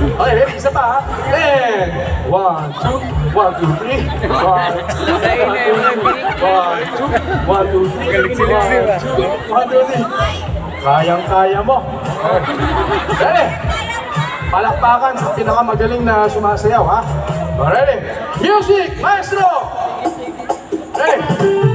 Okay, ready? Isa pa, ha? And 1, 2, 1, 2, 3. 1, 2, 3. Kayang-kaya mo. Ready? Palakpakan sa pinakamagaling na sumasayaw, ha? Ready? Music, maestro! Ready?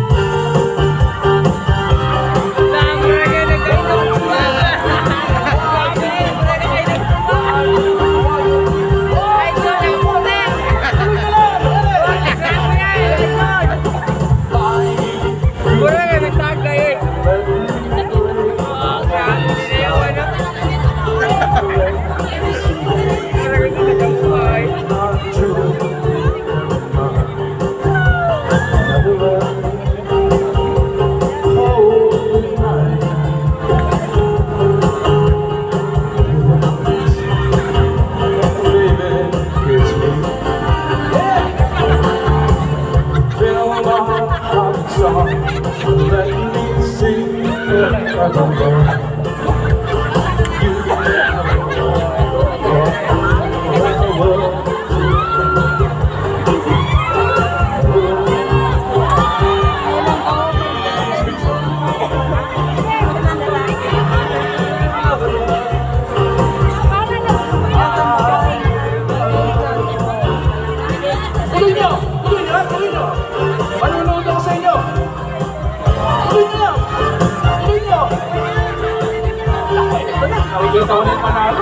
Ikaw na yung panalo.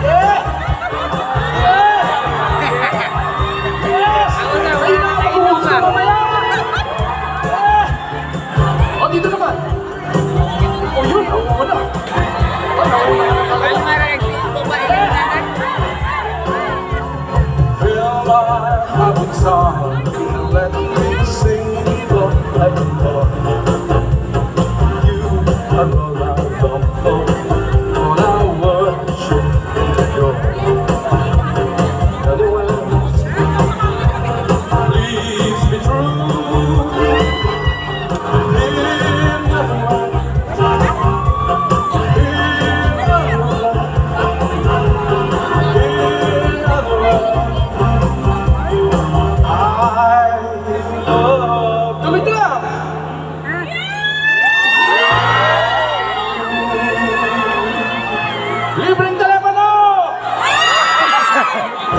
Yeah! Yeah! Yes! Ayun na, mag-uubos na mamaya! Yeah! O, dito naman. O, yun, nakuha na. O, nakuha na talaga. Fill my heart with song, let me sing forevermore. You are all I long for, all I worship and adore. Anyway, please be true. In other words, libreng telepono!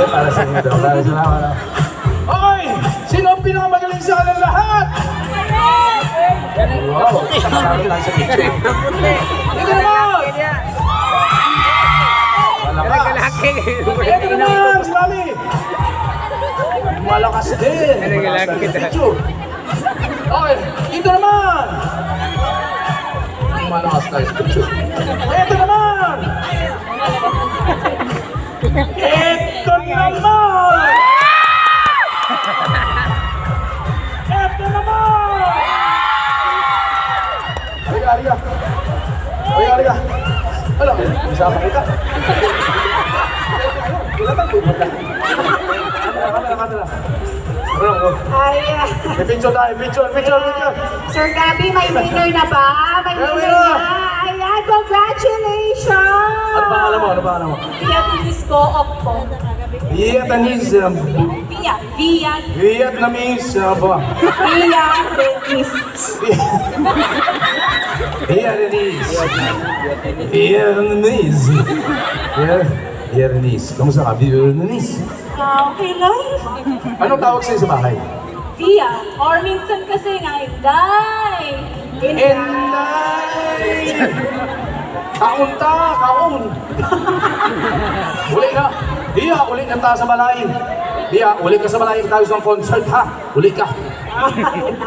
Para sa inyo daw. Para salamat. Okay! Sino ang pinakamagaling sa kanilang lahat? Wow! Sama namin lang sa picture. Ito naman! Malakas! Ito naman! Sinabi! Malakas din! Malakas din sa picture. Okay! Ito naman! Malakas tayo sa picture. Ito naman! Ito naman! Ito naman! Halika, halika! Halika, halika! Alam, isama kita. Wala bang pupunta? Kamera. May picture tayo, picture! Sir Gabby, may winner na ba? May winner na. Ayan, congratulations! Ano pangalan mo? Vietnamese co-op po. Vietnamese. Vietnamese ba? Vietnamese. Kamusta ka? Vietnamese. Okay lang. Anong tawag sa'yo sa bahay? Via. Or minsan kasi nga, Inday. Inday! Kaun! Uli ka! Dia, uli ka tayo sa balay. Dia, uli ka sa balay tayo sa concert ha. Uli ka.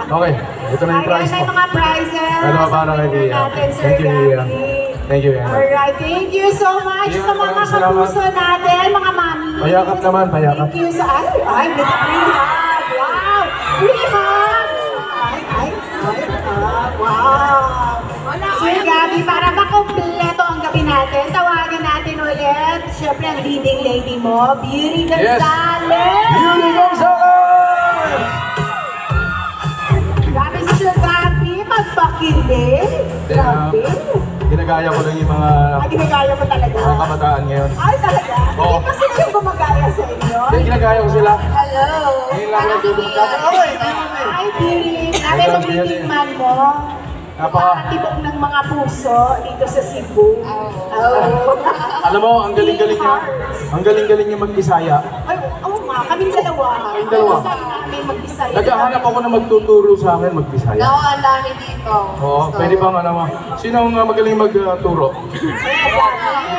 Okay, ito na yung prize Ayan, mo. may mga prizes. Ano ba para kay Dia? Natin, Sir Thank you, Dia. Gabby. Thank you, Dia. Alright, thank you so much Dia, sa mga maraming salamat. kapuso natin, mga mami. Payakap naman, payakap. Thank you sa, ay, with free hug. Wow, free hugs. Wow. Sir Gabby, para makompleto ang gabi natin, tawagin natin ulit, syempre ang leading lady mo, Beauty Yes. Gonzalez. Beauty Gonzalez! Grabe si Sir Gabby, magpakilig. Grabe. Ginagaya ko lang yung mga Ginagaya mo talaga. kabataan ngayon. Ay, talaga? Oo. Hindi kasi yung gumagaya sa inyo. Kaya ginagaya ko sila. Hello. Ngayon lang yung dumagaya. Okay, beauty. Hi, Beauty. Grabe Hello, ang leading man mo. Napaka- Nakatibok ng mga puso dito sa Cebu. Alam mo, ang galing-galing niya. Ang galing-galing niya mag-Bisaya. Ay, oo nga, kaming dalawa. Kaming dalawa. Saan namin mag-Bisaya? Naghahanap ako na magtuturo sa akin mag-Bisaya. Oo, ang dami dito. Oo, pwede bang ano mo? Sino ang magaling magturo?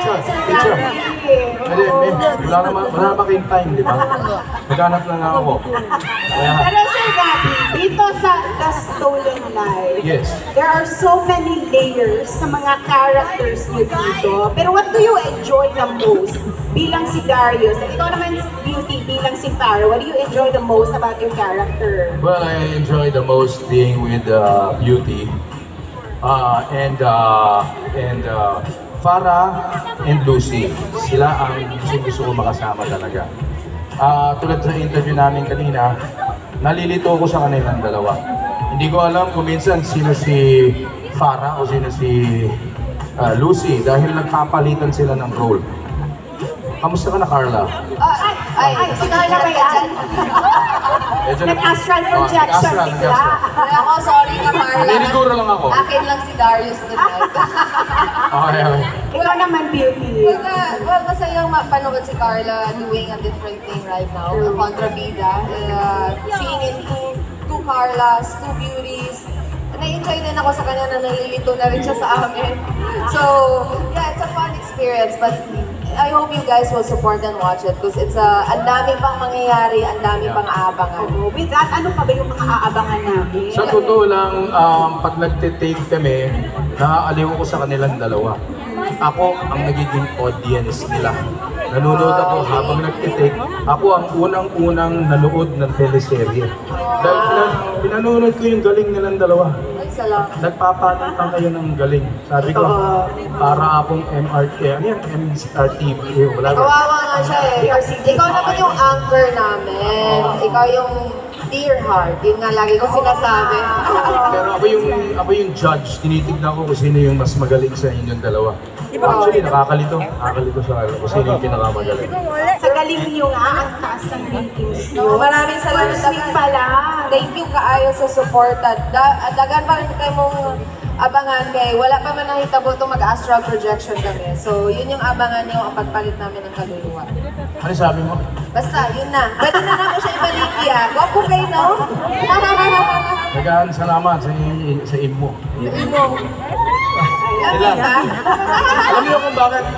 Teacher. Pwede, wala naman kayong time, di ba? Maghanap lang ako. Kaya, Pero Sir Gabby, dito sa The Stolen Life, yes. there are so many layers sa mga characters niyo dito. Pero what do you enjoy the most bilang si Darius? At ikaw naman, Beauty, bilang si Farah, what do you enjoy the most about your character? Well, I enjoy the most being with Beauty. And Farah and Lucy. Sila ang gusto ko makasama talaga. Tulad sa interview namin kanina, nalilito ko sa kanilang dalawa. Hindi ko alam kung minsan sino si Farah o sino si Lucy dahil nagpapalitan sila ng role. Kamusta ka na, Carla? Ay, si Carla ba yan? Medyo Nag-astral projection nag-astral, bigla. nag-astral. Ako, sorry ka, Marla. Niliguro lang ako. Akin lang si Darius tonight. Okay. Ikaw naman, Beauty. Well, masayang mapanood si Carla doing a different thing right now. A kontrabida. Seeing in two Carlas, two beauties. na-enjoy din ako sa kanya na nalilito na rin siya sa amin. So, yeah, it's a fun experience. But I hope you guys will support and watch it because it's ang dami pang mangyayari, ang dami pang aabangan. With that, ano pa ba yung mga aabangan namin? Sa totoo lang, pag nagtitake kami, naaaliw ko sa kanilang dalawa. Ako ang nagiging audience nila. Nanonood ako habang nagtitake. Ako ang unang-unang nanood ng teleserye. Dahil pinanonood ko yung galing nilang dalawa. Ay, salamat. Nagpapalitan kayo ng galing. Sabi ko, para akong MRT, ano yan? MRTV. Wala ba? Kawawa nga siya eh. Ikaw naman yung anchor namin. Ikaw yung dear heart. Yun nga lagi ko sinasabi. Pero ako yung judge. Tinitignan ko kung sino yung mas magaling sa inyong dalawa. Actually, nakakalito. Nakakalito sa kung sino yung pinakamagaling. Sa galing niyo nga, ang taas ng ratings niyo. Maraming salamat. First week pa lang. Thank you kaayo sa support at dagan pa rin kayo mong abangan kay wala pa man nahitabo itong mag-astral projection kami. So yun yung abangan niyo ang pagpalit namin ng kaluluwa. Ano sabi mo? Basta, yun na. Pwede na ako siya ibalik ya. Gwapo kayo, no? Nagaan salamat sa imo. Imo. Ilan?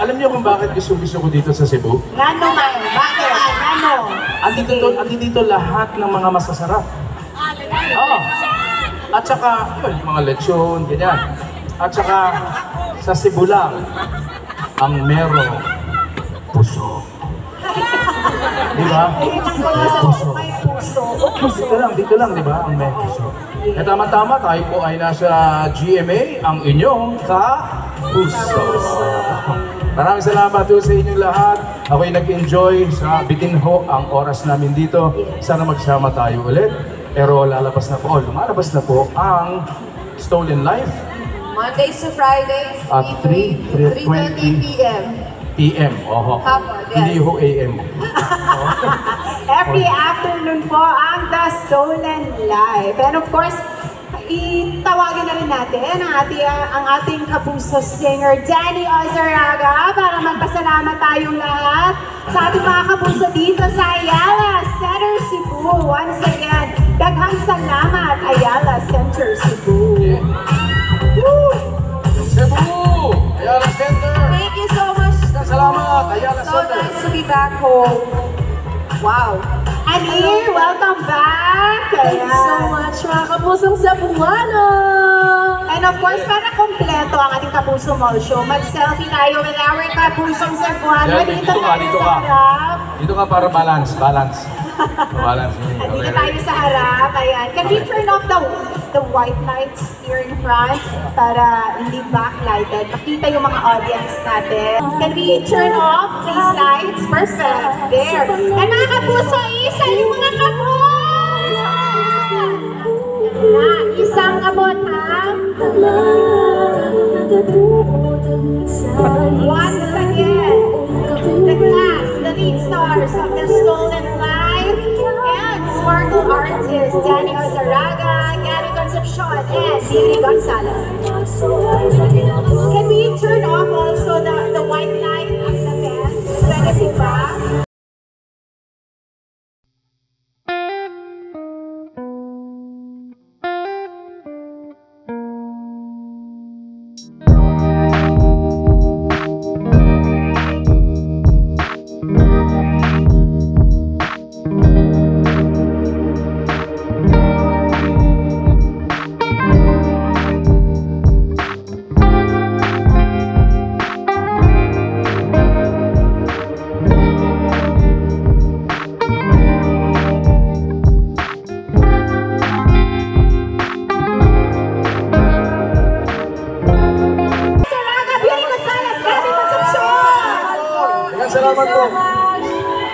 Alam niyo kung bakit gusto ko dito sa Cebu? Ngano man? Bakit? Ngano? Andi dito lahat ng mga masasarap. Oo. At saka, yun, yung mga lechon, ganyan. At saka, sa Cebu lang, ang merong puso. Di ba? Puso. May puso. Dito lang, di ba? Ang may puso. Eh tama-tama, tayo po ay nasa GMA, ang inyong ka-puso. Maraming salamat po sa inyong lahat. Ako'y nag-enjoy sa Bitinho ang oras namin dito. Sana magsama tayo ulit. Pero lumalabas na po ang Stolen Life Mondays to Fridays, at 3:20 p.m. PM. Oho. Hapon, yes. Hindi ho AM. Every afternoon po ang The Stolen Life. And of course, itawagin na rin natin ang ating kapuso singer Danny Ozaraga para magpasalamat tayong lahat sa ating mga kapuso dito sa Ayala Center, Cebu. Once again, daghang salamat Ayala Center, Cebu. Yeah. Woo! Cebu! Ayala Center! Thank you so much. Salamat! Ayala So Center! nice to be back home. Wow. Ani, welcome back! Thank you so much, mga kapusong Cebuano! And of course, para kompleto ang ating Kapuso Mall Show, mag-selfie tayo with our Kapusong Cebuano. Yeah, Dito dito ka, tayo dito sa ka. harap. Dito ka para balance. Balance. Dito tayo sa harap. Ayan. Can we turn off the white lights here in front para hindi backlighted? Makita yung mga audience natin. Can we turn off these lights? Perfect. There. And mga Kapuso, isa yung mga kapos! Isang abot, ha? Once again, the cast, the lead stars of The Stolen Life, and sparkle artists Danny Ozaraga, Gary Concepcion, and Beauty Gonzalez. Can we turn off also the white light of the fence? Pwede po ba? Salamat po.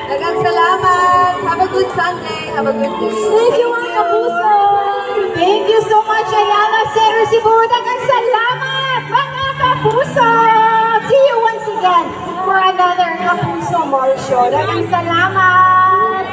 Dagang salamat. Have a good Sunday. Have a good day. Thank you, mga kapuso! Thank you so much, Ayala Center, Cebu. Dagang salamat, mga kapuso! See you once again for another Kapuso Mall Show. Dagang salamat!